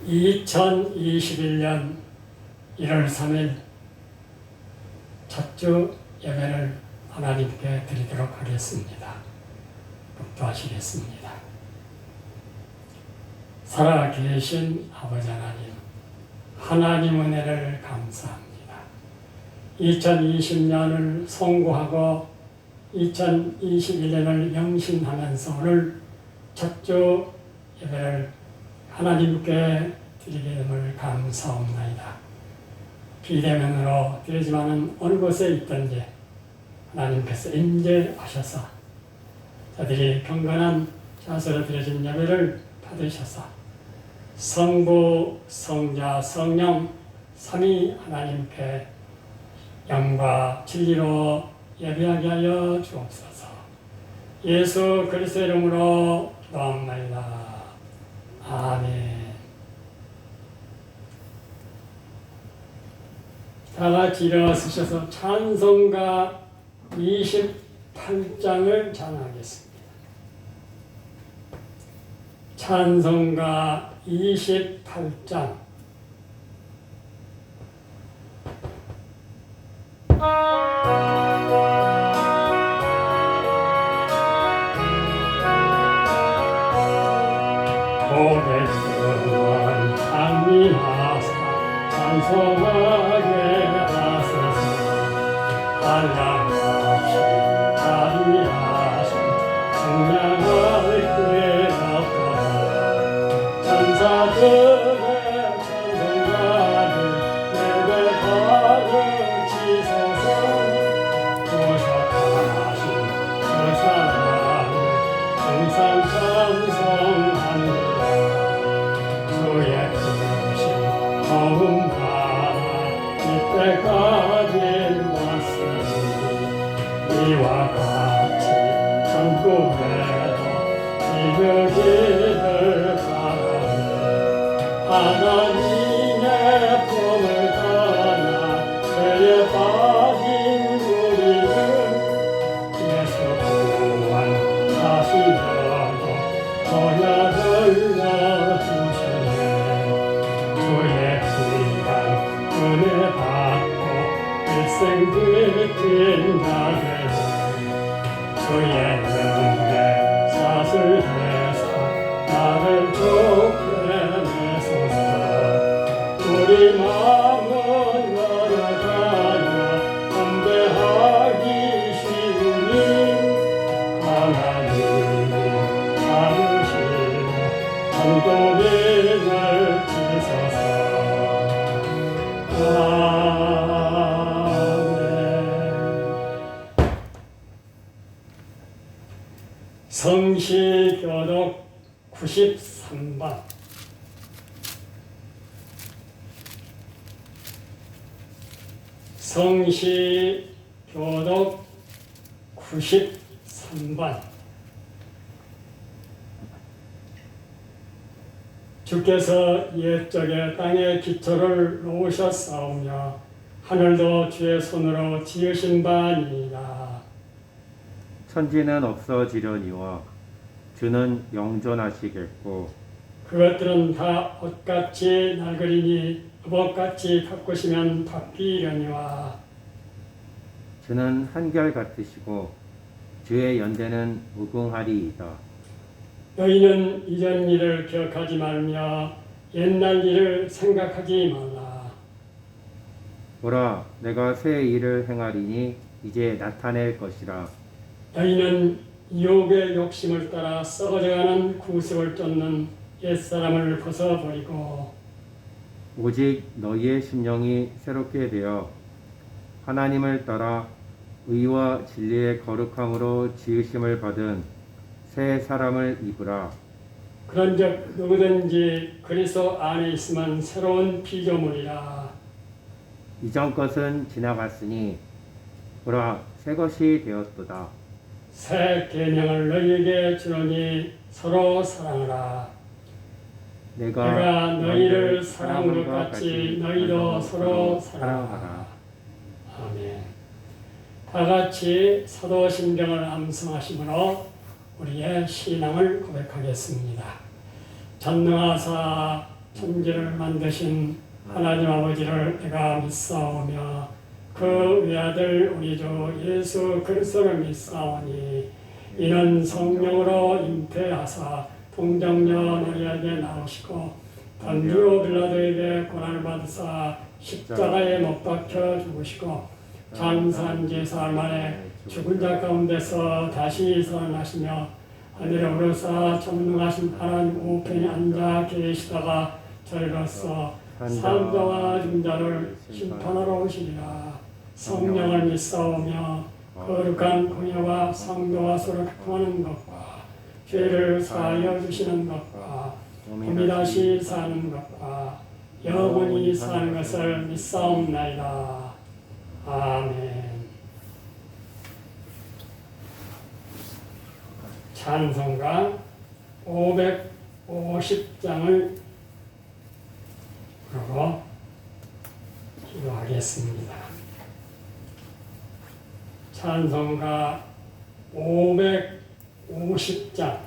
2021년 1월 3일 첫 주 예배를 하나님께 드리도록 하겠습니다. 묵도하시겠습니다. 살아계신 아버지 하나님, 하나님 은혜를 감사합니다. 2020년을 송구하고 2021년을 영신하면서 오늘 첫 주 예배를 하나님께 드리게 됨을 감사옵나이다. 비대면으로 드리지만은 어느 곳에 있든지 하나님께서 인재하셔서 저들이 경건한 자세로 드려진 예배를 받으셔서 성부, 성자, 성령 삼위 하나님께 영과 진리로 예배하게 하여 주옵소서. 예수 그리스도의 이름으로 기도합나이다. 아멘. 다 같이 일어서셔서 찬송가 28장을 찬양하겠습니다. 찬송가 28장. 오랫동안 찬미하사 찬송하게 하소서. 한량없이 자리하신 청량할 때 없도다. 천사들의 찬송가를 예배하는 지소서. 구속하신 그 사랑을 항상 찬송합니다. 주의 크신 도움 받아 이때까지 왔으니 이와 같이 천국에도 이르기를 바라네. 하나님의 품을 떠나 죄에 빠진 우리를 예수 구원하시려고 언약을 주시네. 주의 귀한 은혜 받고 일생 지킨 자들은 주의 은혜 사슬해서 나를 좋게 내소서. 우리 마음은 열어가며 담대하기 쉬우니 하나님이 다루시고 전도민을 지소서. 성시교독 93번. 성시교독 93번. 주께서 옛적에 땅에 기초를 놓으셨사오며 하늘도 주의 손으로 지으신 바니이다. 천지는 없어지려니와 주는 영존하시겠고 그것들은 다 옷같이 낡으리니 의복같이 바꾸시면 바뀌려니와 주는 한결같으시고 주의 연대는 무궁하리이다. 너희는 이전 일을 기억하지 말며 옛날 일을 생각하지 말라. 보라, 내가 새 일을 행하리니 이제 나타낼 것이라. 너희는 유혹의 욕심을 따라 썩어져가는 구습을 쫓는 옛사람을 벗어버리고 오직 너희의 심령이 새롭게 되어 하나님을 따라 의와 진리의 거룩함으로 지으심을 받은 새 사람을 입으라. 그런즉 누구든지 그리스도 안에 있으면 새로운 피조물이라. 이전 것은 지나갔으니 보라, 새 것이 되었도다. 새 계명을 너희에게 주노니 서로 사랑하라. 내가 너희를 사랑한 것 같이 너희도 서로 사랑하라. 아멘. 다 같이 사도신경을 암송하심으로 우리의 신앙을 고백하겠습니다. 전능하사 천지를 만드신 하나님 아버지를 내가 믿사오며 그 외아들 우리 주 예수 그리스도를 믿사오니 이는 성령으로 잉태하사 동정녀 마리아에게 나오시고 본디오 빌라도에게 고난을 받으사 십자가에 못 박혀 죽으시고 장사한 지 사흘 만에 죽은 자 가운데서 다시 살아나시며 하늘에 오르사 전능하신 하나님 우편에 앉아 계시다가 저리로서 산자와 중자를 심판하러 오시리라. 성령을 믿사오며 거룩한 공예와 성도와 서로 교통하는 것과 죄를 사하여 주시는 것과 몸이 다시 사는 것과 영원히 사는 것을 믿사옵나이다. 아멘. 찬송가 550장을 부르고 기도하겠습니다. 찬송가 550장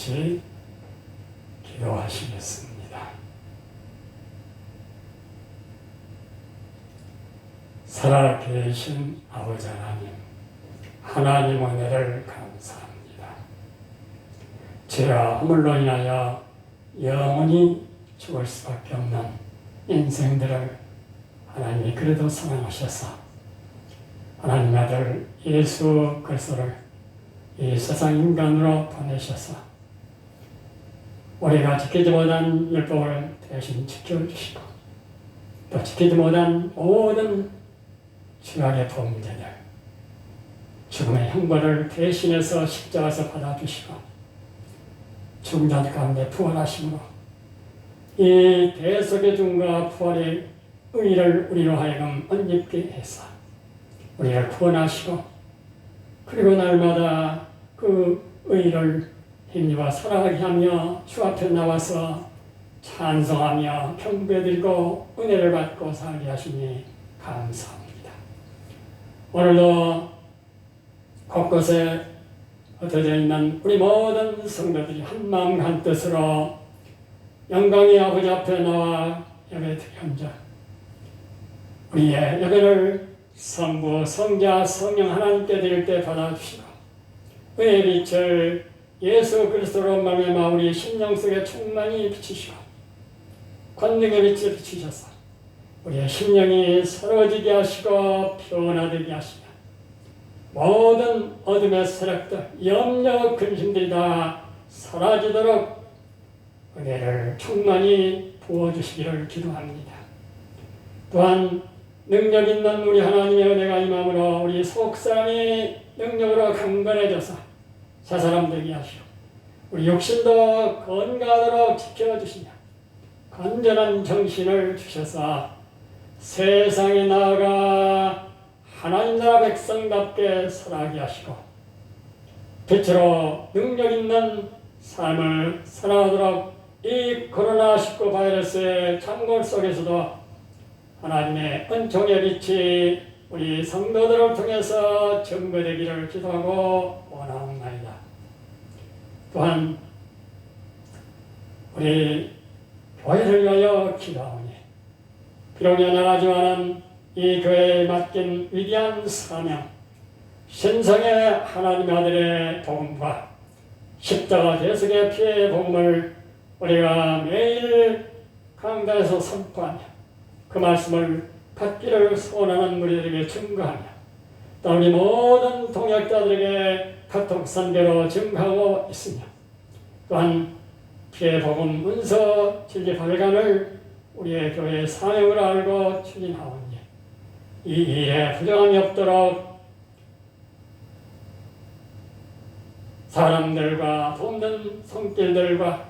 같이 기도하시겠습니다. 살아계신 아버지 하나님, 하나님 은혜를 감사합니다. 죄와 허물로 인하여 영원히 죽을 수밖에 없는 인생들을 하나님이 그래도 사랑하셔서 하나님 아들 예수 그리스도를 이 세상 인간으로 보내셔서 우리가 지키지 못한 율법을 대신 지켜주시고 또 지키지 못한 모든 죄악의 범죄들 죽음의 형벌을 대신해서 십자가에서 받아주시고 죽은 자 가운데 부활하심으로 이 대속의 죽음과 부활의 의를 우리로 하여금 언입게 해서 우리를 구원하시고 그리고 날마다 그 의를 힘입어 살아가게 하며 주 앞에 나와서 찬송하며 경배드리고 은혜를 받고 살게 하시니 감사합니다. 오늘도 곳곳에 흩어져 있는 우리 모든 성도들이 한마음 한뜻으로 영광의 아버지 앞에 나와 예배드리옵자 우리의 예배를 성부, 성자, 성령 하나님께 드릴 때 받아주시고 의의 빛을 예수 그리스도로 말미암아 우리 심령 속에 충만히 비치시고 권능의 빛을 비치셔서 우리의 심령이 새로워지게 하시고 변화되게 하시며 모든 어둠의 세력들, 염려, 근심들이 다 사라지도록 은혜를 충만히 부어주시기를 기도합니다. 또한 능력 있는 우리 하나님의 은혜가 임함으로 우리 속사람이 능력으로 강건해져서 자사람 되게 하시고 우리 육신도 건강하도록 지켜주시며 건전한 정신을 주셔서 세상에 나아가 하나님 나라 백성답게 살아가게 하시고 빛으로 능력 있는 삶을 살아가도록 이 코로나19 바이러스의 창궐 속에서도 하나님의 은총의 빛이 우리 성도들을 통해서 증거되기를 기도하고 원하옵나이다. 또한 우리 교회를 위하여 기도하오니 비록 연약하지만은 이 교회에 맡긴 위대한 사명, 신성의 하나님의 아들의 복음과 십자가 대속의 피의 복음을 우리가 매일 강단에서 선포하며 그 말씀을 받기를 소원하는 우리들에게 증거하며 또 우리 모든 동역자들에게 카톡 선교로 증거하고 있으며 또한 피의 복음 문서 진리 발간을 우리의 교회의 사명으로 알고 추진하오니 이 일에 부정함이 없도록 사람들과 돕는 손길들과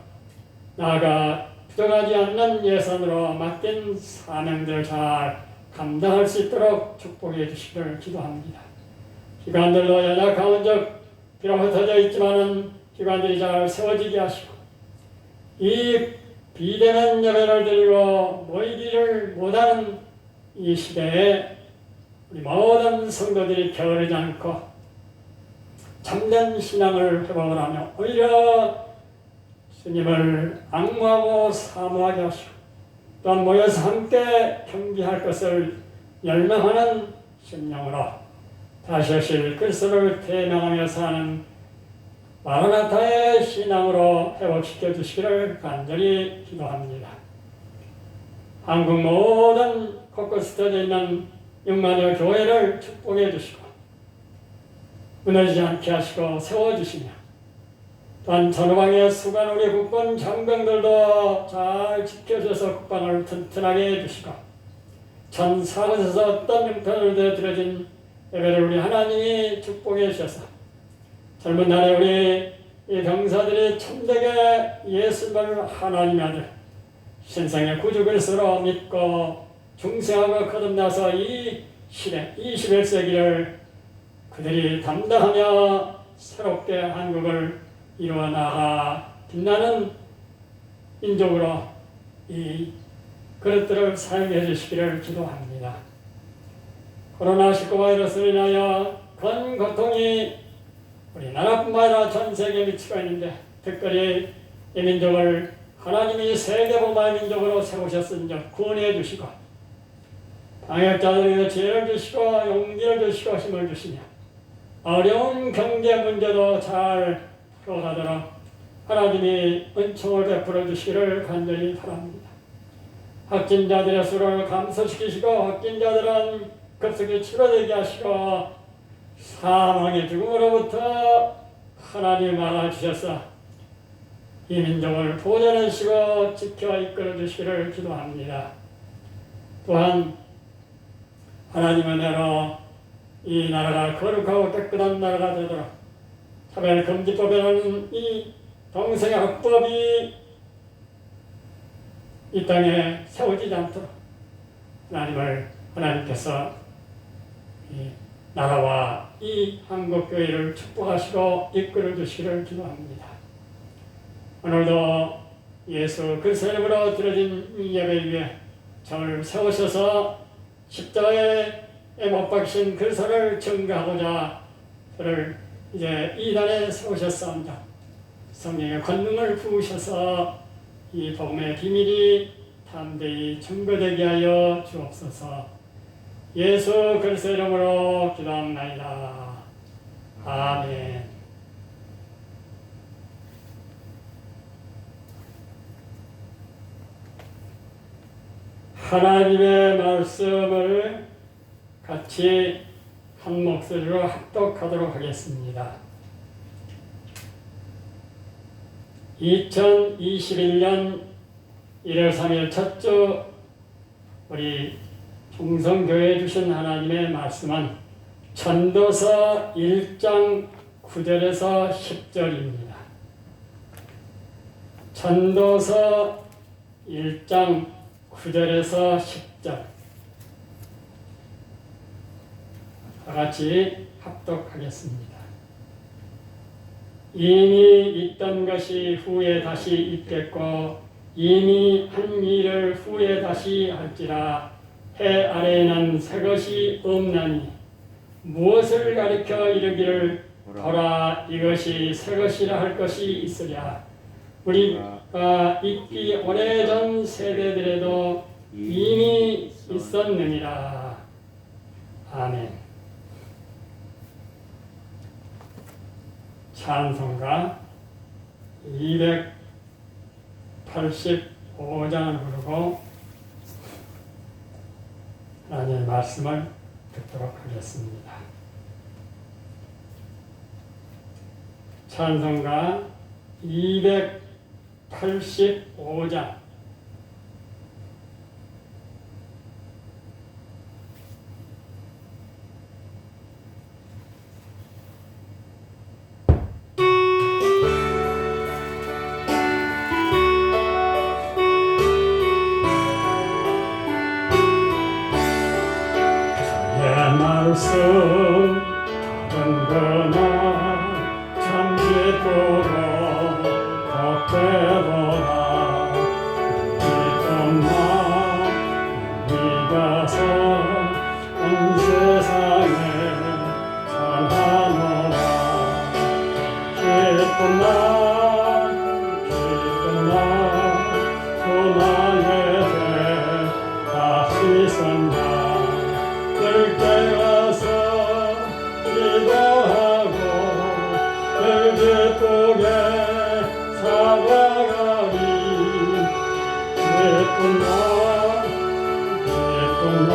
나아가 부정하지 않는 예산으로 맡긴 사명들을 잘 감당할 수 있도록 축복해 주시기를 기도합니다. 기관들도 연약한 적 비록 흩어져 있지만은 기관들이 잘 세워지게 하시고 이 비대면 예배를 드리고 모이기를 못하는 이 시대에 우리 모든 성도들이 게으르지 않고 참된 신앙을 회복을 하며 오히려 주님을 악무하고 사모하게 하시고 또한 모여서 함께 경배할 것을 열망하는 심령으로 다시 오실 그리스도를 대명하며 사는 마라나타의 신앙으로 회복시켜 주시기를 간절히 기도합니다. 한국 모든 곳곳에 흩어져 있는 6만여 교회를 축복해 주시고 무너지지 않게 하시고 세워주시며 또한 전후방의 수간 우리 국군 장병들도 잘 지켜줘서 국방을 튼튼하게 해주시고 전 사곳에서 어떤 형편으로 드려진 예배를 우리 하나님이 축복해 주셔서 젊은 날에 우리 이 병사들이 참되게 예수님을 하나님의 아들 신성의 구주 그리스도로 믿고 중생하고 거듭나서 이 시대 21세기를 그들이 담당하며 새롭게 한국을 이루어 나가 빛나는 민족으로 이 그릇들을 사용해 주시기를 기도합니다. 코로나19 바이러스로 인하여 큰 고통이 우리나라뿐만 아니라 전 세계에 미치고 있는데 특별히 이 민족을 하나님이 세계복음의 민족으로 세우셨은즉 구원해 주시고 방역자들에게 지혜를 주시고 용기를 주시고 힘을 주시며 어려운 경제 문제도 잘 풀어가도록 하나님이 은총을 베풀어 주시기를 간절히 바랍니다. 확진자들의 수를 감소시키시고 확진자들은 급속히 치료되게 하시고 사망의 죽음으로부터 하나님 알아주셔서 이 민족을 보존하시고 지켜 이끌어 주시기를 기도합니다. 또한 하나님의 은혜로 이 나라가 거룩하고 깨끗한 나라가 되도록 차별금지법이라는 이 동성애 합법이 이 땅에 세워지지 않도록 하나님께서 이 나라와 이 한국교회를 축복하시고 이끌어 주시기를 기도합니다. 오늘도 예수 그리스도의 이름으로 드려진 이 예배 위에 저를 세우셔서 십자가에 못 박힌 그리스도를 증거하고자 저를 이제 이단에 세우셨사옵니다. 성령의 권능을 부으셔서 이 복음의 비밀이 담대히 증거되게 하여 주옵소서. 예수 그리스도 이름으로 기도합나이다. 아멘. 하나님의 말씀을 같이 한 목소리로 합독하도록 하겠습니다. 2021년 1월 3일 첫 주 우리 중성교회에 주신 하나님의 말씀은 전도서 1장 9절에서 10절입니다. 전도서 1장 9절에서 10절 다 같이 합독하겠습니다. 이미 있던 것이 후에 다시 있겠고 이미 한 일을 후에 다시 할지라. 해 아래에는 새 것이 없나니 무엇을 가리켜 이르기를 보라 이것이 새 것이라 할 것이 있으랴. 우리가 있기 오래전 세대들에도 이미 있었느니라. 아멘. 찬송가 285장을 부르고 하나님의 말씀을 듣도록 하겠습니다. 찬송가 285장 말씀 다른 거나 참 기쁘고 덕배보다 기쁜 마음 믿어서 온 세상에 전하노라. 기쁜 날 소망의 새 다시 선다. 늘 깨어서 기도하고 늘 기쁘게 살아가리. 기쁜 날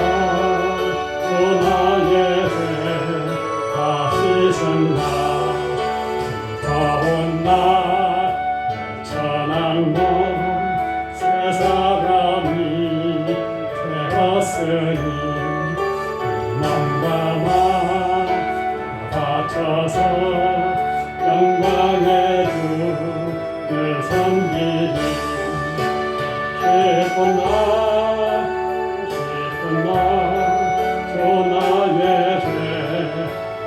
소나의 새 다시 선다. 더운 날 천왕봉 새 사람이 되었으니 남과만 바쳐서 영광의 주를 섬기리. 기쁜 날 소나의 새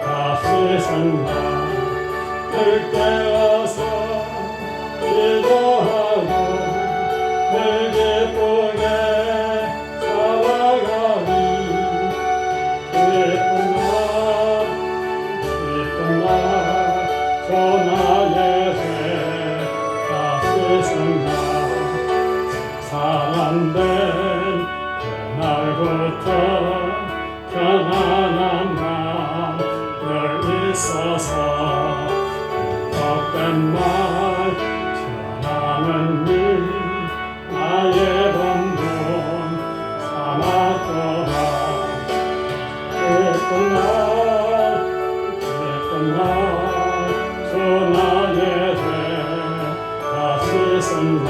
다시 선다. 늘 깨어서 기도하고 늘 기쁘게 살아가리. 기쁜 날 소나의 새 다시 선다. 사람된 그날부터 평안한 날 늘 있어서 복된 말 전하는 일 나의 본분 삼았도다. 기쁜 날 소나의 새 다시 선다.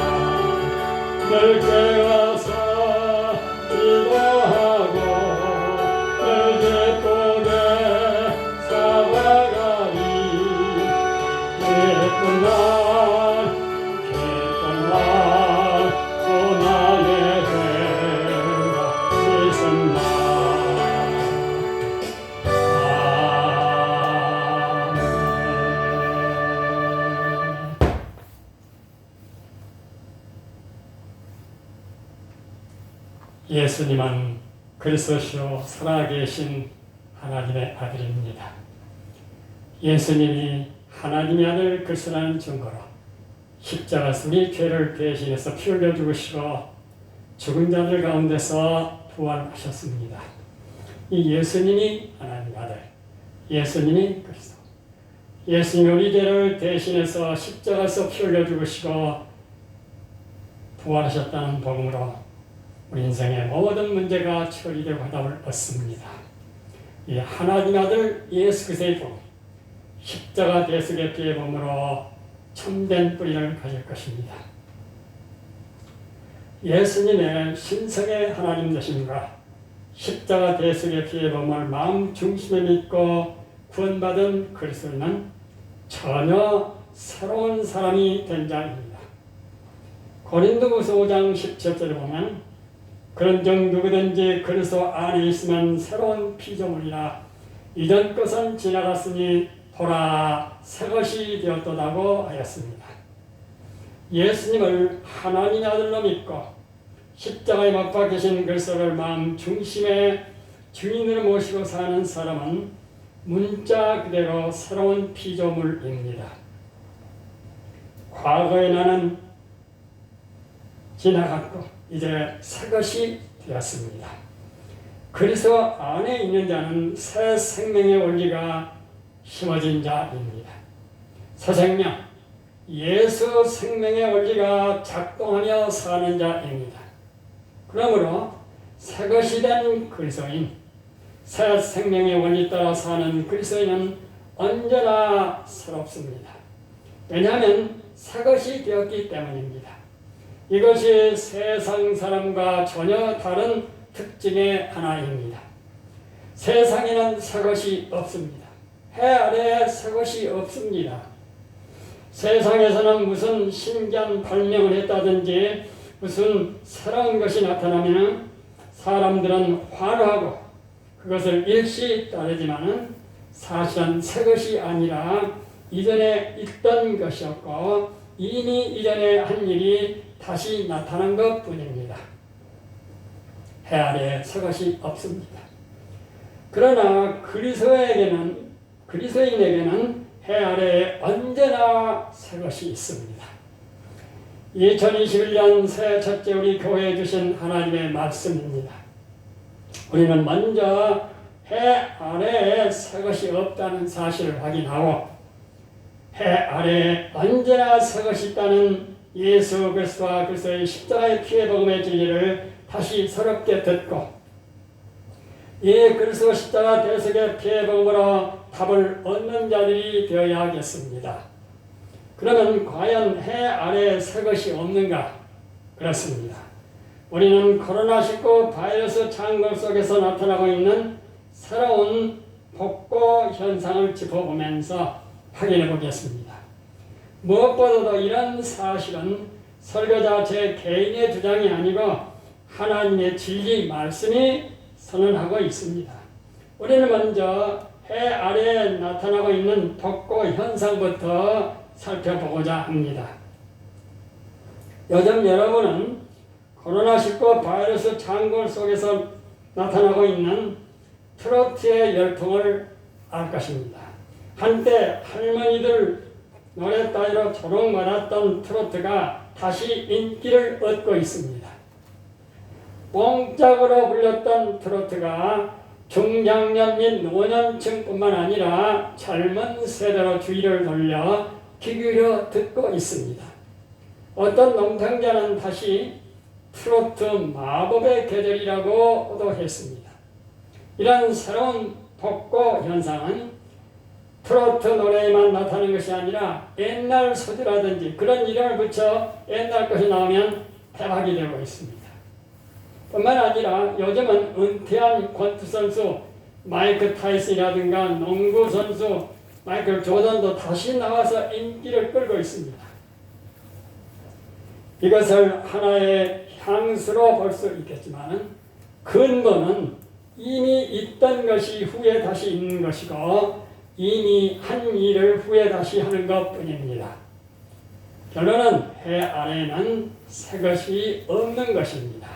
늘 깨어서 기도하고 늘 기쁘게 살아가리. 기쁜 날 소나의 새 다시 선다. 예수님은 그리스도시요 살아계신 하나님의 아들입니다. 예수님이 하나님의 아들 그리스도라는 증거로 십자가에서 우리 죄를 대신해서 피 흘려 죽으시고 죽은 자들 가운데서 부활하셨습니다. 이 예수님이 하나님의 아들, 예수님이 그리스도, 예수님이 우리 죄를 대신해서 십자가에서 피 흘려 죽으시고 부활하셨다는 복음으로 우리 인생의 모든 문제가 처리되고 화답을 얻습니다. 이 하나님의 아들 예수 그리스도의 복음, 십자가 대속의 피의 복음으로 참된 뿌리를 가질 것입니다. 예수님의 신성의 하나님 되심과 십자가 대속의 피의 복음을 마음 중심에 믿고 구원받은 그리스도인은 전혀 새로운 사람이 된 자입니다. 고린도후서 5장 17절에 보면 그런즉 누구든지 그리스도 안에 있으면 새로운 피조물이라 이전 것은 지나갔으니 보라 새 것이 되었도다고 하였습니다. 예수님을 하나님의 아들로 믿고 십자가에 못 박히신 그리스도를 마음 중심에 주인으로 모시고 사는 사람은 문자 그대로 새로운 피조물입니다. 과거의 나는 지나갔고 이제 새 것이 되었습니다. 그리스도 안에 있는 자는 새 생명의 원리가 심어진 자입니다. 새 생명, 예수 생명의 원리가 작동하며 사는 자입니다. 그러므로 새 것이 된 그리스도인, 새 생명의 원리 따라 사는 그리스도인은 언제나 새롭습니다. 왜냐하면 새 것이 되었기 때문입니다. 이것이 세상 사람과 전혀 다른 특징의 하나입니다. 세상에는 새 것이 없습니다. 해 아래에 새 것이 없습니다. 세상에서는 무슨 신기한 발명을 했다든지 무슨 새로운 것이 나타나면 사람들은 환호하고 그것을 일시 따르지만 사실은 새 것이 아니라 이전에 있던 것이었고 이미 이전에 한 일이 다시 나타난 것 뿐입니다. 해 아래에 새 것이 없습니다. 그러나 그리스도인에게는 해 아래에 언제나 새 것이 있습니다. 2021년 새해 첫째 우리 교회에 주신 하나님의 말씀입니다. 우리는 먼저 해 아래에 새 것이 없다는 사실을 확인하고 해 아래에 언제나 새 것이 있다는 예수 그리스도와 그리스도의 십자가의 피의 복음의 진리를 다시 새롭게 듣고 이 그리스도 십자가 대속의 피의 복음으로 답을 얻는 자들이 되어야 하겠습니다. 그러면 과연 해 아래에 새 것이 없는가? 그렇습니다. 우리는 코로나19 바이러스 창궐 속에서 나타나고 있는 새로운 복고 현상을 짚어보면서 확인해 보겠습니다. 무엇보다도 이런 사실은 설교자 제 개인의 주장이 아니고 하나님의 진리 말씀이 선언하고 있습니다. 우리는 먼저 해 아래에 나타나고 있는 복고 현상부터 살펴보고자 합니다. 요즘 여러분은 코로나19 바이러스 창궐 속에서 나타나고 있는 트로트의 열풍을 알 것입니다. 한때 할머니들 노래 따위로 조롱받았던 트로트가 다시 인기를 얻고 있습니다. 뽕짝으로 불렸던 트로트가 중장년 및 노년층뿐만 아니라 젊은 세대로 주의를 돌려 귀 기울여 듣고 있습니다. 어떤 농장자는 다시 트로트 마법의 계절이라고도 했습니다. 이런 새로운 복고 현상은 트로트 노래에만 나타나는 것이 아니라 옛날 소리라든지 그런 이름을 붙여 옛날 것이 나오면 대박이 되고 있습니다. 뿐만 아니라 요즘은 은퇴한 권투 선수 마이크 타이슨이라든가 농구 선수 마이클 조던도 다시 나와서 인기를 끌고 있습니다. 이것을 하나의 향수로 볼 수 있겠지만 근본은 이미 있던 것이 후에 다시 있는 것이고 이미 한 일을 후에 다시 하는 것 뿐입니다. 결론은 해 아래에는 새 것이 없는 것입니다.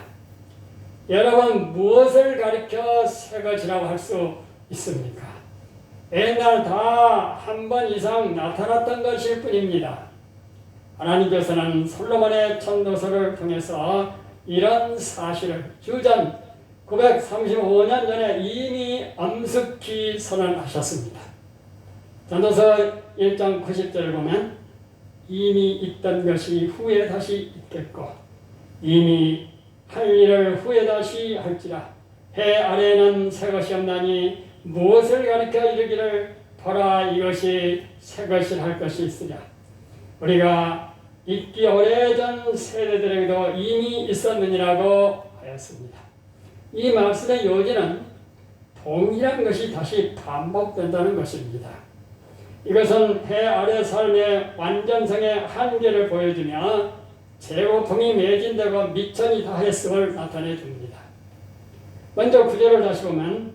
여러분 무엇을 가리켜 새 것이라고 할 수 있습니까? 맨날 다 한 번 이상 나타났던 것일 뿐입니다. 하나님께서는 솔로몬의 전도서를 통해서 이런 사실을 주전 935년 전에 이미 엄숙히 선언하셨습니다. 전도서 1장 90절을 보면 이미 있던 것이 후에 다시 있겠고 이미 할 일을 후에 다시 할지라 해 아래에는 새 것이 없나니 무엇을 가리켜 이르기를 보라 이것이 새 것이 할 것이 있으랴. 우리가 있기 오래전 세대들에게도 이미 있었느니라고 하였습니다. 이 말씀의 요지는 동일한 것이 다시 반복된다는 것입니다. 이것은 해 아래 삶의 완전성의 한계를 보여주며 제고통이 매진되고 미천이 다했음을 나타내 줍니다. 먼저 구절을 다시 보면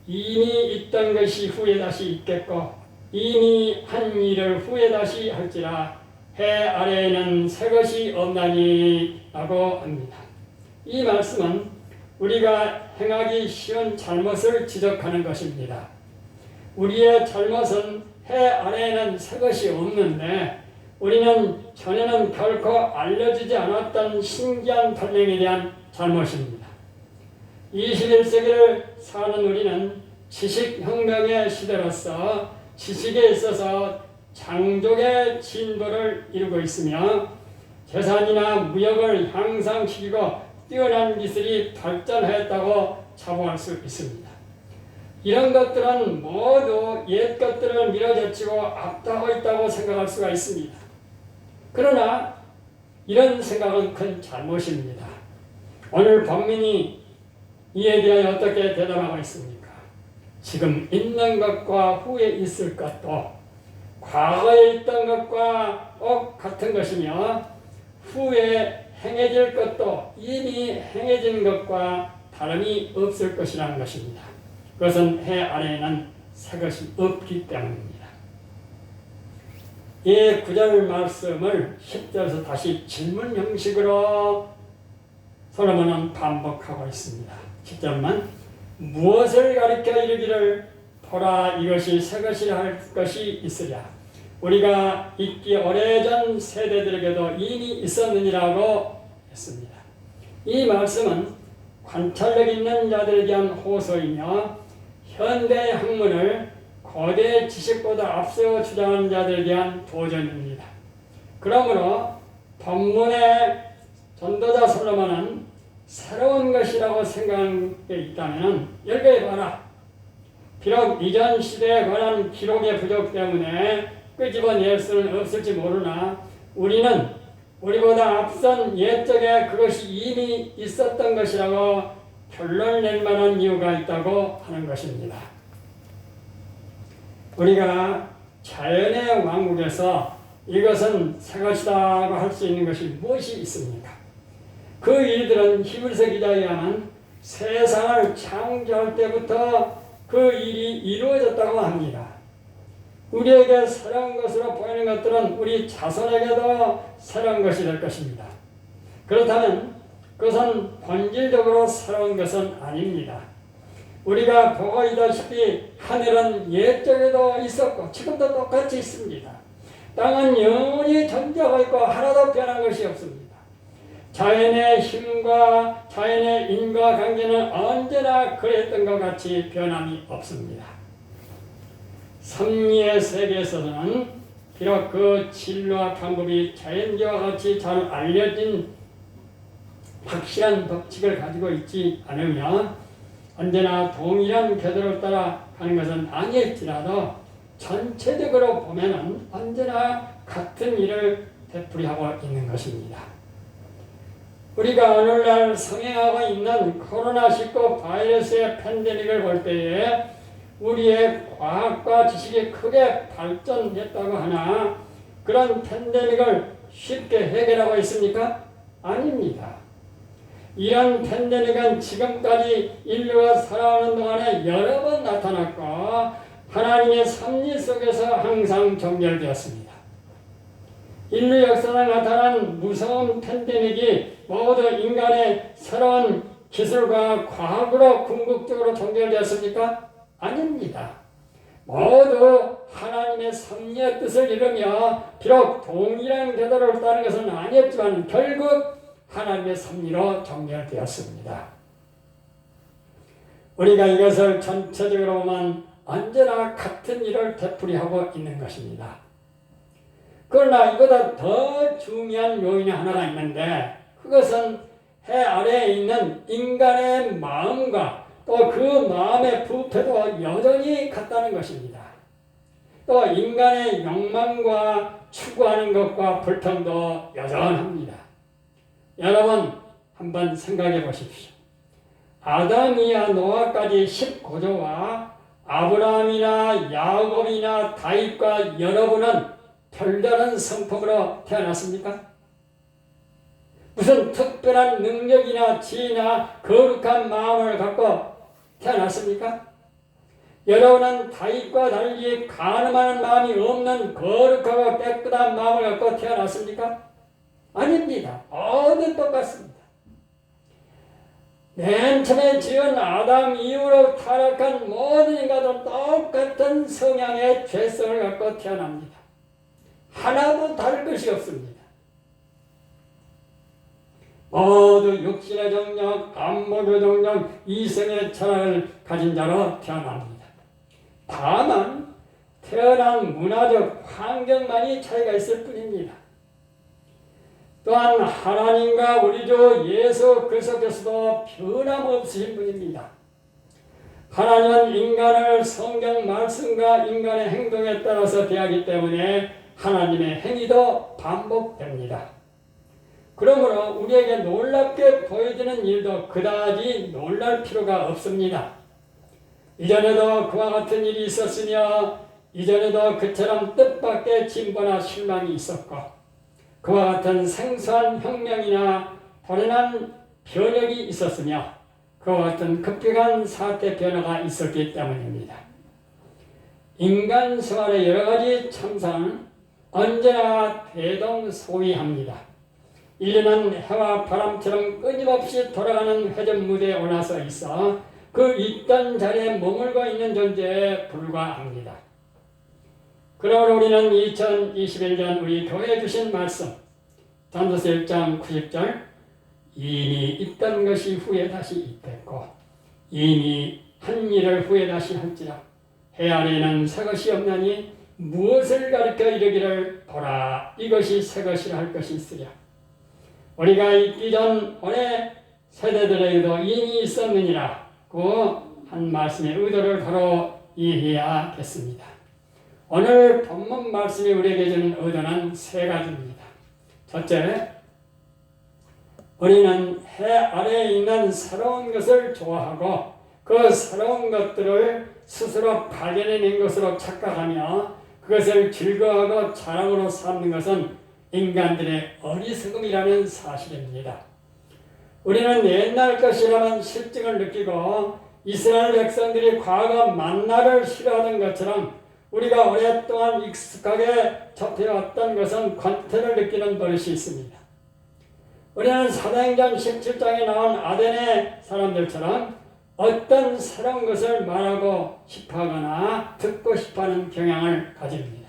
이미 있던 것이 후에 다시 있겠고 이미 한 일을 후에 다시 할지라 해 아래에는 새 것이 없나니 라고 합니다. 이 말씀은 우리가 행하기 쉬운 잘못을 지적하는 것입니다. 우리의 잘못은 해 아래에는 새 것이 없는데 우리는 전에는 결코 알려지지 않았던 신기한 발명에 대한 잘못입니다. 21세기를 사는 우리는 지식혁명의 시대로서 지식에 있어서 장족의 진보를 이루고 있으며 재산이나 무역을 향상시키고 뛰어난 기술이 발전하였다고 자부할 수 있습니다. 이런 것들은 모두 옛 것들을 밀어제치고 앞다고 있다고 생각할 수가 있습니다. 그러나 이런 생각은 큰 잘못입니다. 오늘 본문이 이에 대하여 어떻게 대답하고 있습니까? 지금 있는 것과 후에 있을 것도 과거에 있던 것과 같은 것이며 후에 행해질 것도 이미 행해진 것과 다름이 없을 것이라는 것입니다. 그것은 해 아래에는 새 것이 없기 때문입니다. 이 구절 말씀을 10절에서 다시 질문 형식으로 솔로몬은 반복하고 있습니다. 10절만 무엇을 가리켜 이르기를 보라 이것이 새 것이라 할 것이 있으랴. 우리가 있기 오래전 세대들에게도 이미 있었느니라고 했습니다. 이 말씀은 관찰력 있는 자들에 대한 호소이며 현대 학문을 고대 지식보다 앞세워 주장하는 자들에 대한 도전입니다. 그러므로 본문의 전도자 솔로몬은 새로운 것이라고 생각한 게 있다면 열거해봐라. 비록 이전 시대에 관한 기록의 부족 때문에 끄집어낼 수는 없을지 모르나 우리는 우리보다 앞선 옛적에 그것이 이미 있었던 것이라고 결론 낼 만한 이유가 있다고 하는 것입니다. 우리가 자연의 왕국에서 이것은 새 것이라고 할 수 있는 것이 무엇이 있습니까? 그 일들은 히브리서 기자에 의하면 세상을 창조할 때부터 그 일이 이루어졌다고 합니다. 우리에게 새로운 것으로 보이는 것들은 우리 자손에게도 새로운 것이 될 것입니다. 그렇다면 그것은 본질적으로 새로운 것은 아닙니다. 우리가 보고 있다시피 하늘은 옛적에도 있었고 지금도 똑같이 있습니다. 땅은 영원히 존재하고 있고 하나도 변한 것이 없습니다. 자연의 힘과 자연의 인과관계는 언제나 그랬던 것 같이 변함이 없습니다. 섭리의 세계에서는 비록 그 진로와 방법이 자연계와 같이 잘 알려진 확실한 법칙을 가지고 있지 않으며 언제나 동일한 궤도를 따라 가는 것은 아닐지라도 전체적으로 보면은 언제나 같은 일을 되풀이하고 있는 것입니다. 우리가 오늘날 성행하고 있는 코로나19 바이러스의 팬데믹을 볼 때에 우리의 과학과 지식이 크게 발전했다고 하나 그런 팬데믹을 쉽게 해결하고 있습니까? 아닙니다. 이런 팬데믹은 지금까지 인류가 살아오는 동안에 여러 번 나타났고 하나님의 섭리 속에서 항상 정렬되었습니다. 인류 역사에 나타난 무서운 팬데믹이 모두 인간의 새로운 기술과 과학으로 궁극적으로 종결되었습니까? 아닙니다. 모두 하나님의 섭리의 뜻을 이루며 비록 동일한 계도를 따르는 것은 아니었지만 결국 하나님의 섭리로 종결되었습니다. 우리가 이것을 전체적으로 보면 언제나 같은 일을 되풀이하고 있는 것입니다. 그러나 이보다 더 중요한 요인이 하나가 있는데 그것은 해 아래에 있는 인간의 마음과 또 그 마음의 부패도 여전히 같다는 것입니다. 또 인간의 욕망과 추구하는 것과 불평도 여전합니다. 여러분 한번 생각해 보십시오. 아담이야 노아까지 10고조와 아브라함이나 야곱이나 다윗과 여러분은 별다른 성품으로 태어났습니까? 무슨 특별한 능력이나 지혜나 거룩한 마음을 갖고 태어났습니까? 여러분은 다윗과 달리 간음하는 마음이 없는 거룩하고 깨끗한 마음을 갖고 태어났습니까? 아닙니다. 모두 똑같습니다. 맨 처음에 지은 아담 이후로 타락한 모든 인간은 똑같은 성향의 죄성을 갖고 태어납니다. 하나도 다를 것이 없습니다. 모두 육신의 정력, 안목의 정력, 이성의 철학을 가진 자로 태어납니다. 다만 태어난 문화적 환경만이 차이가 있을 뿐입니다. 또한 하나님과 우리 주 예수 그리스도께서도 변함없으신 분입니다. 하나님은 인간을 성경 말씀과 인간의 행동에 따라서 대하기 때문에 하나님의 행위도 반복됩니다. 그러므로 우리에게 놀랍게 보여지는 일도 그다지 놀랄 필요가 없습니다. 이전에도 그와 같은 일이 있었으며 이전에도 그처럼 뜻밖의 진보나 실망이 있었고 그와 같은 생소한 혁명이나 불안한 변혁이 있었으며 그와 같은 급격한 사태 변화가 있었기 때문입니다. 인간 생활의 여러 가지 참사는 언제나 대동소이합니다. 인류는 해와 바람처럼 끊임없이 돌아가는 회전무대에 올라서 있어 그 있던 자리에 머물고 있는 존재에 불과합니다. 그러므로 우리는 2021년 우리 교회에 주신 말씀 전도서 1장 90절 이미 있던 것이 후에 다시 있겠고 이미 한 일을 후에 다시 할지라 해 아래에는 새 것이 없나니 무엇을 가리켜 이르기를 보라 이것이 새 것이라 할 것이 있으랴. 우리가 있기 전 올해 세대들에게도 이미 있었느니라고 한 말씀의 의도를 바로 이해해야겠습니다. 오늘 본문 말씀이 우리에게 주는 의도는 세 가지입니다. 첫째, 우리는 해 아래에 있는 새로운 것을 좋아하고 그 새로운 것들을 스스로 발견해낸 것으로 착각하며 그것을 즐거워하고 자랑으로 삼는 것은 인간들의 어리석음이라는 사실입니다. 우리는 옛날 것이라는 실증을 느끼고 이스라엘 백성들이 과거 만나를 싫어하던 것처럼 우리가 오랫동안 익숙하게 접해왔던 것은 권태를 느끼는 버릇이 있습니다. 우리는 사도행전 17장에 나온 아덴의 사람들처럼 어떤 새로운 것을 말하고 싶어하거나 듣고 싶어하는 경향을 가집니다.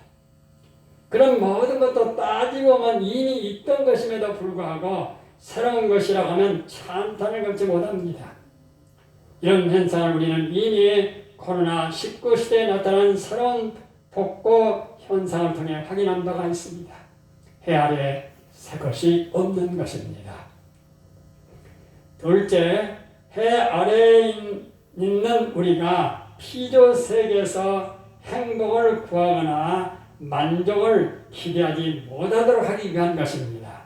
그런 모든 것도 따지고 보면 이미 있던 것임에도 불구하고 새로운 것이라고 하면 찬탄을 걸지 못합니다. 이런 현상을 우리는 이미 코로나19 시대에 나타난 새로운 복고 현상을 통해 확인한 바가 있습니다. 해 아래에 새 것이 없는 것입니다. 둘째, 해 아래에 있는 우리가 피조 세계에서 행복을 구하거나 만족을 기대하지 못하도록 하기 위한 것입니다.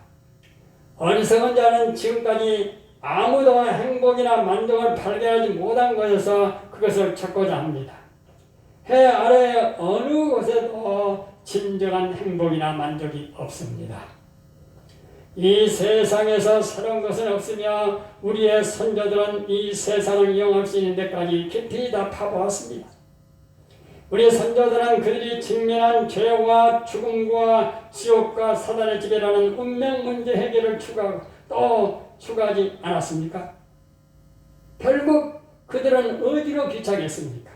어리석은 자는 지금까지 아무도 행복이나 만족을 발견하지 못한 곳에서 그것을 찾고자 합니다. 해 아래 어느 곳에도 진정한 행복이나 만족이 없습니다. 이 세상에서 새로운 것은 없으며 우리의 선조들은 이 세상을 이용할 수 있는 데까지 깊이 다 파보았습니다. 우리 선조들은 그들이 직면한 죄와 죽음과 지옥과 사단의 지배라는 운명 문제 해결을 추구하지 않았습니까? 결국 그들은 어디로 귀착했습니까?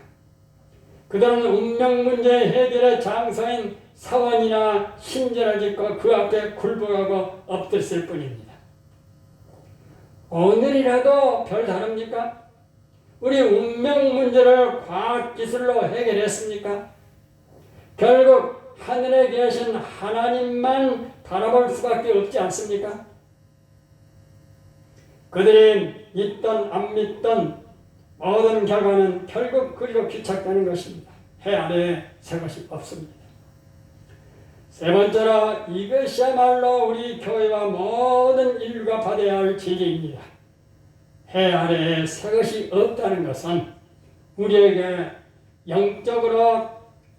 그들은 운명 문제 해결의 장소인 사원이나 신전을 짓고 그 앞에 굴복하고 엎드렸을 뿐입니다. 오늘이라도 별 다릅니까? 우리 운명 문제를 과학기술로 해결했습니까? 결국 하늘에 계신 하나님만 바라볼 수밖에 없지 않습니까? 그들이 믿던 안 믿던 모든 결과는 결국 그리로 귀착되는 것입니다. 해 아래에 새 것이 없습니다. 세 번째로 이것이야말로 우리 교회와 모든 인류가 받아야 할 진리입니다. 해 아래에 새 것이 없다는 것은 우리에게 영적으로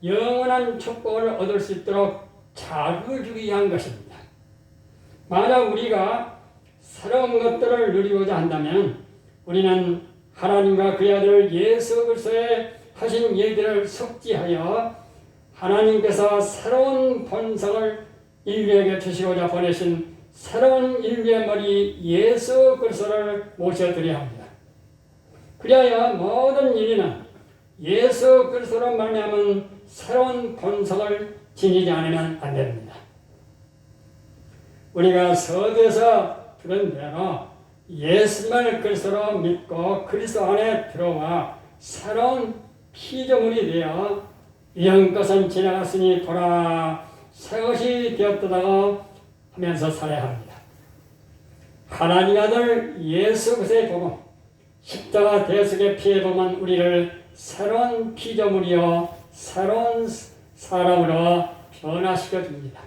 영원한 축복을 얻을 수 있도록 자극을 주기 위한 것입니다. 만약 우리가 새로운 것들을 누리고자 한다면 우리는 하나님과 그의 아들 예수 그리스도의 하신 일들을 숙지하여 하나님께서 새로운 본성을 인류에게 주시고자 보내신 새로운 인류의 머리 예수 그리스도를 모셔드려야 합니다. 그리하여 모든 인류는 예수 그리스도로 말미암은 새로운 본성을 지니지 않으면 안 됩니다. 우리가 서두에서 들은 대로 예수님을 그리스도로 믿고 그리스도 안에 들어와 새로운 피조물이 되어 이전 것은 지나갔으니 보라 새 것이 되었다고 하면서 살아야 합니다. 하나님 아들 예수 그리스도의 복음 십자가 대속의 피의 복음은 우리를 새로운 피조물이요 새로운 사람으로 변화시켜 줍니다.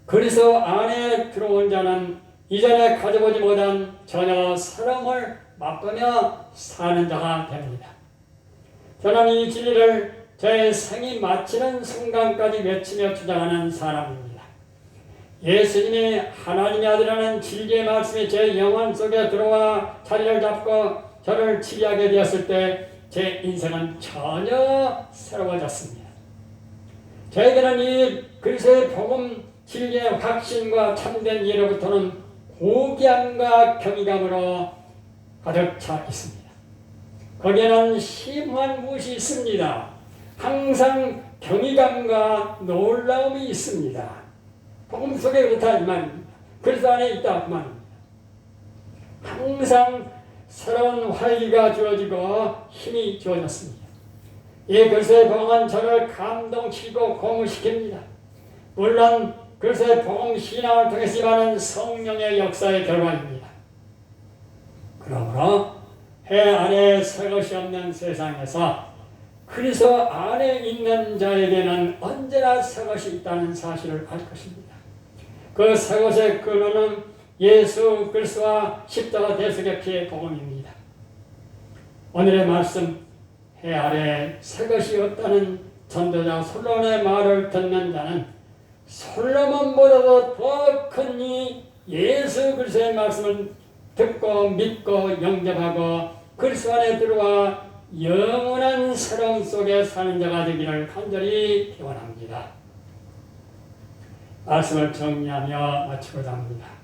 그리스도 안에 들어온 자는 이전에 가져보지 못한 전혀 새로움을 맛보며 사는 자가 됩니다. 저는 이 진리를 제 생이 마치는 순간까지 외치며 주장하는 사람입니다. 예수님이 하나님의 아들이라는 진리의 말씀이 제 영혼 속에 들어와 자리를 잡고 저를 치리하게 되었을 때 제 인생은 전혀 새로워졌습니다. 저에게는 이 그리스도의 복음 진리의 확신과 참된 이해로부터는 고귀함과 경이감으로 가득 차 있습니다. 거기에는 심한 무엇이 있습니다. 항상 경이감과 놀라움이 있습니다. 복음 속에 그렇다 이 말입니다. 그리스도 안에 있다 그 말입니다. 항상 새로운 활기가 주어지고 힘이 주어졌습니다. 이 그리스도의 복음은 저를 감동시키고 고무시킵니다. 물론 그리스도의 복음 신앙을 통해서 임하는 성령의 역사의 결과입니다. 그러므로 해 아래 새 것이 없는 세상에서 그리스도 안에 있는 자에게는 언제나 새 것이 있다는 사실을 알 것입니다. 그 새 것의 근원은 예수 그리스도와 십자가 대속의 피의 복음입니다. 오늘의 말씀 해 아래 새 것이 없다는 전도자 솔로몬의 말을 듣는 자는 솔로몬보다도 더 큰 이 예수 그리스도의 말씀을 듣고 믿고 영접하고 그리스도 안에 들어와 영원한 새로움 속에 사는 자가 되기를 간절히 기원합니다. 말씀을 정리하며 마치고자 합니다.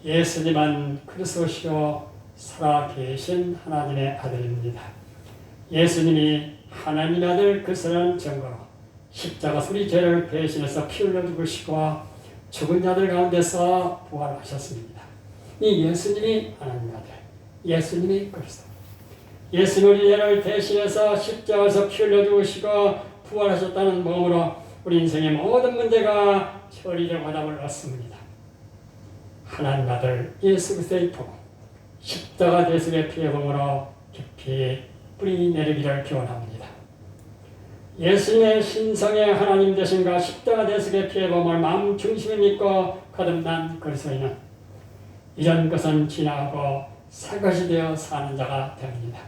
예수님은 그리스도시요 살아계신 하나님의 아들입니다. 예수님이 하나님의 아들 그리스도라는 증거로 십자가 우리 죄를 대신해서 피 흘려 죽으시고 죽은 자들 가운데서 부활하셨습니다. 이 예수님이 하나님의 아들, 예수님이 그리스도. 예수님 우리 죄를 대신해서 십자가에서 피 흘려 죽으시고 부활하셨다는 마음으로 우리 인생의 모든 문제가 처리되고 답을 얻습니다. 하나님 아들 예수 그리스도의 복음, 십자가 대속의 피의 복음으로 깊이 뿌리 내리기를 기원합니다. 예수님의 신성의 하나님 되신과 십자가 대속의 피의 복음을 마음 중심에 믿고 거듭난 그리스도인은 이전 것은 지나고 새 것이 되어 사는 자가 됩니다.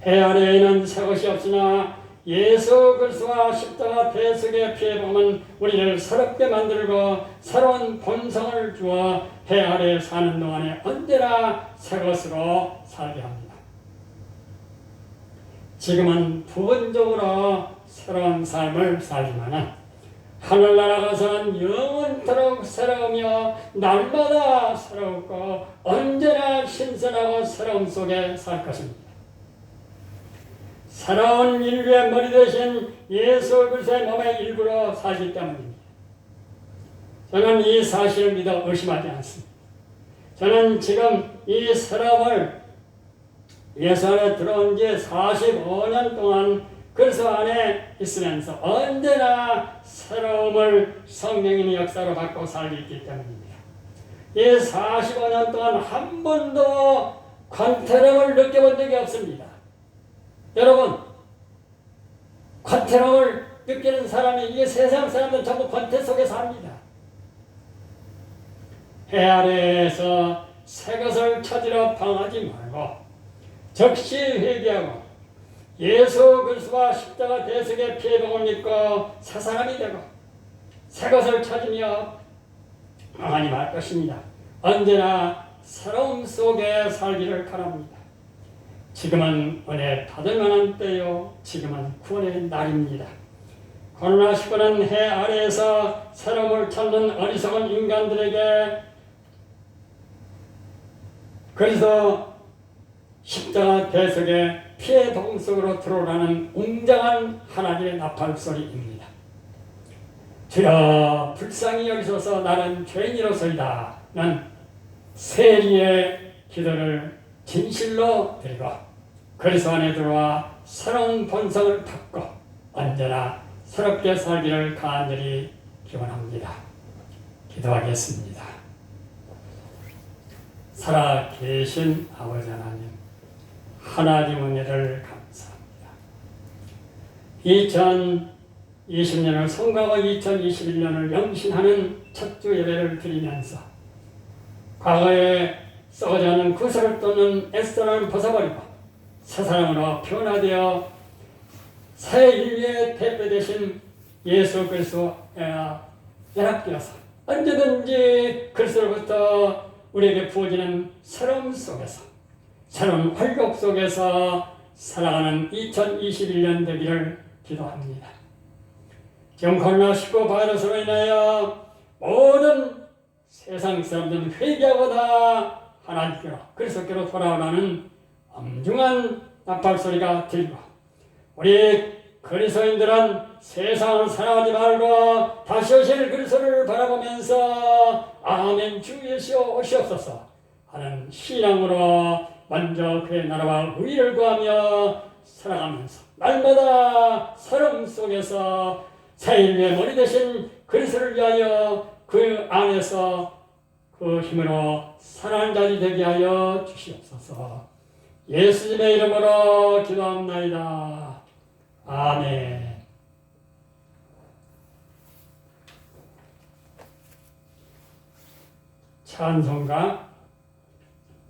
해 아래에는 새 것이 없으나 예수 그리스도와 십자가 대속의 피의 복음은 우리를 새롭게 만들고 새로운 본성을 주어 해 아래 사는 동안에 언제나 새 것으로 살게 합니다. 지금은 부분적으로 새로운 삶을 살지만은 하늘나라 가서는 영원토록 새로우며 날마다 새롭고 언제나 신선하고 새로움 속에 살 것입니다. 새로운 인류의 머리 되신 예수 그리스도의 몸의 일부로 사실 때문입니다. 저는 이 사실을 믿어 의심하지 않습니다. 저는 지금 이 새로움을 예수 안에 들어온 지 45년 동안 그리스도 안에 있으면서 언제나 새로움을 성령의 역사로 갖고 살고 있기 때문입니다. 이 45년 동안 한 번도 권태로움을 느껴본 적이 없습니다. 여러분, 권태로움을 느끼는 사람이 이게 세상 사람들은 전부 권태 속에 삽니다. 해 아래에서 새 것을 찾으러 방하지 말고 적시 회개하고 예수 그리스도와 십자가 대속의 피의 복을 믿고 새 사람이 되고 새 것을 찾으며 망하지 말 것입니다. 언제나 새로움 속에 살기를 바랍니다. 지금은 은혜 받을 만한 때요, 지금은 구원의 날입니다. 코로나19는 해 아래에서 새로움을 찾는 어리석은 인간들에게 그래서 십자가 대속의 피의 복음 속으로 들어오라는 웅장한 하나님의 나팔 소리입니다. 주여 불쌍히 여기소서 나는 죄인이로소이다. 난 세리의 기도를 진실로 드리고 그리스도 안에 들어와 새로운 본성을 갖고 언제나 새롭게 살기를 간절히 기원합니다. 기도하겠습니다. 살아계신 아버지 하나님, 하나님 은혜를 감사합니다. 2020년을 성가고 2021년을 영신하는 첫주 예배를 드리면서 과거에 썩어져가는 구설을 돋는 에스더를 벗어버리고 새 사람으로 변화되어 새 인류의 대표 되신 예수 그리스도에 연합되어서 언제든지 그리스도로부터 우리에게 부어지는 새로움 속에서 새로운 활력 속에서 살아가는 2021년 되기를 기도합니다. 지금 코로나19 바이러스로 인하여 모든 세상 사람들은 회개하고 다 하나님께로 그리스도께로 돌아오라는 엄중한 나팔 소리가 들리고 우리 그리스도인들은 세상을 사랑하지 말고 다시 오실 그리스도를 바라보면서 아멘 주 예수 오시옵소서 하는 신앙으로 먼저 그의 나라와 의를 구하며 살아가면서 날마다 새로움 속에서 새 인류의 머리 대신 그리스도를 위하여 그 안에서 그 힘으로 살아가는 자들이 되게 하여 주시옵소서. 예수님의 이름으로 기도합나이다. 아멘. 찬송가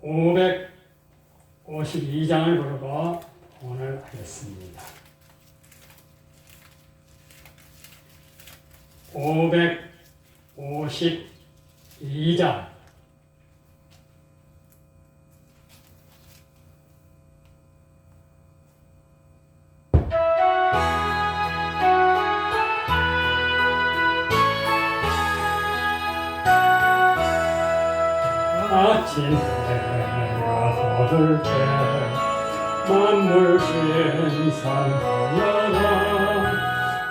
552장을 부르고 오늘 하겠습니다. 552장 아침 해가 돋을 때 만물 신상하여라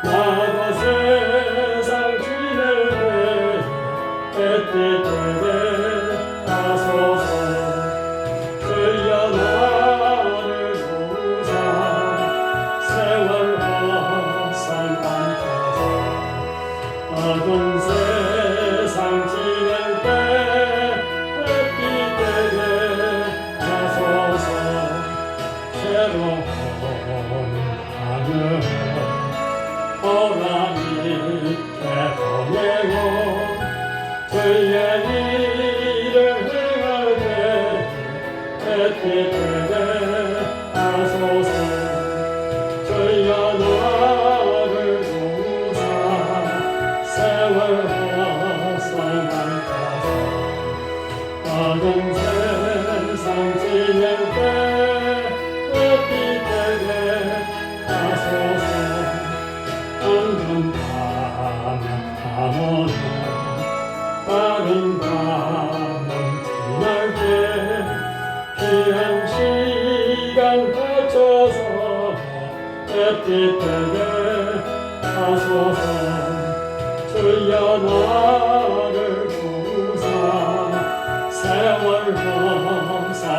나도 세상 주인을 햇빛 되게 하소서 주여 나를 도우사 세월 헛산 안에서 어두운 세상 지낼 때 새로운 하늘 하소서. 주여 나를 도우사 세월 범사하소서.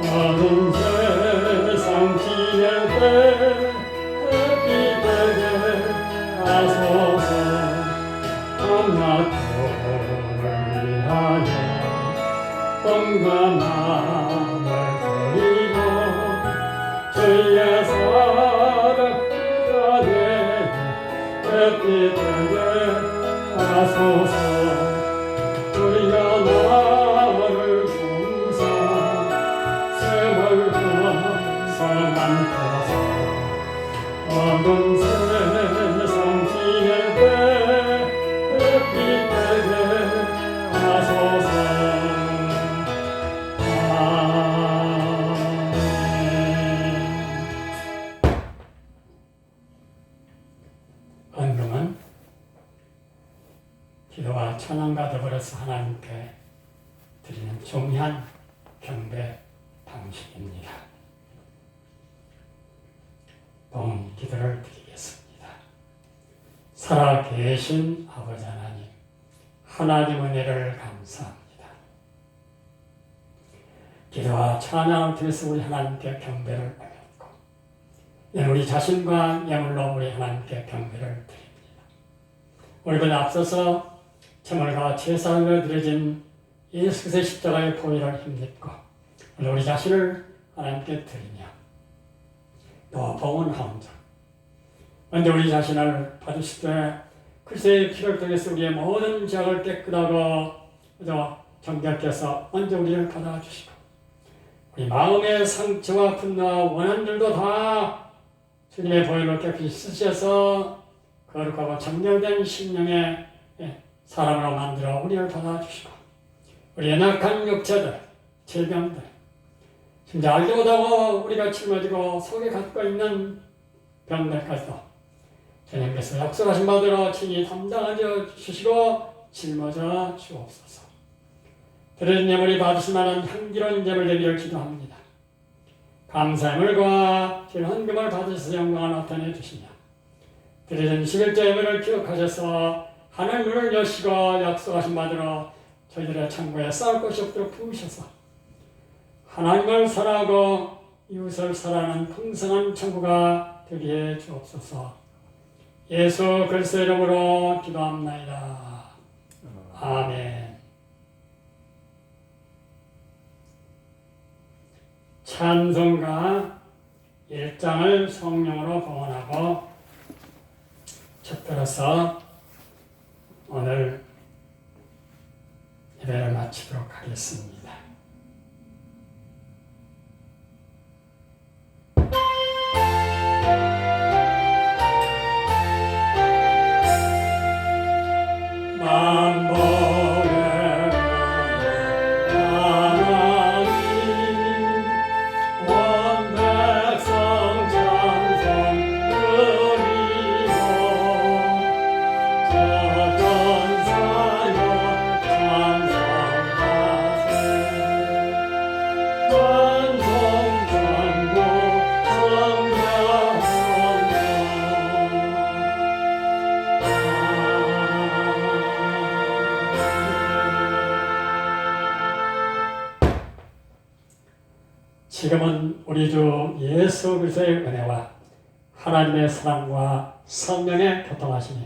어두운 세상 지낼 때 햇빛 되게 하소서. 밤낮을 위하여 꿈과 마음을 드리고 주의 사랑 가네 햇빛 되게 하소서. 주여 나를 도우사 세월 범사만하소서. 어두운 세상 지낼 때 햇빛 되게 하소서. 헌금은 기도와 찬양과 더불어서 하나님께 드리는 중요한 경배 방식입니다. 봉 기도를 드리겠습니다. 살아계신 아버지 하나님, 하나님 은혜를 감사합니다. 기도와 찬양을 통해서 우리 하나님께 경배를 올렸고, 우리 자신과 예물로 우리 하나님께 경배를 드립니다. 우리보다 앞서서 제물과 제사를 드려진 예수 그리스도의 십자가의 보혈을 힘입고 우리 자신을 하나님께 드리며 또 봉헌하옵니다. 먼저 우리 자신을 받으실 때 그리스도의 피를 통해서 우리의 모든 죄악을 깨끗하고 정결케 해서 먼저 우리를 받아주시고 우리 마음의 상처와 분노와 원한들도 다 주님의 보혈로 깨끗이 씻으셔서 거룩하고 정결된 심령의 사람으로 만들어 우리를 받아주시고 우리 연약한 육체들, 질병들, 심지어 알지 못하고 우리가 짊어지고 속에 갖고 있는 병들까지도 주님께서 약속하신 바대로 친히 담당하여 주시고 짊어져 주옵소서. 드려진 예물이 받으실 만한 향기로운 예물 되기를 기도합니다. 감사물과 헌금을 받으셔서 영광을 나타내 주시며 드려진 11조 예물을 기억하셔서 하늘 문을 여시고 약속하신 바대로 저희들의 창고에 쌓을 것이 없도록 부으셔서 하나님을 사랑하고 이웃을 사랑하는 풍성한 천국가 되게 해 주옵소서. 예수 그리스도의 이름으로 기도합나이다. 아멘. 찬송가 1장을 성령으로 봉헌하고 첫들어서 오늘 예배를 마치도록 하겠습니다. 지금은 우리 주 예수 그리스도의 은혜와 하나님의 사랑과 성령의 교통하심이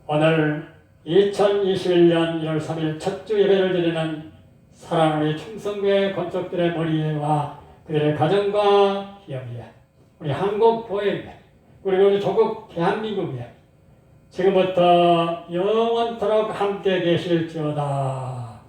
오늘 2021년 1월 3일 첫 주 예배를 드리는 사랑하는 우리 충성교회 건축들의 머리와 그들의 가정과 기업이에 우리 한국 교회에 그리고 우리 조국 대한민국에 지금부터 영원토록 함께 계실지어다.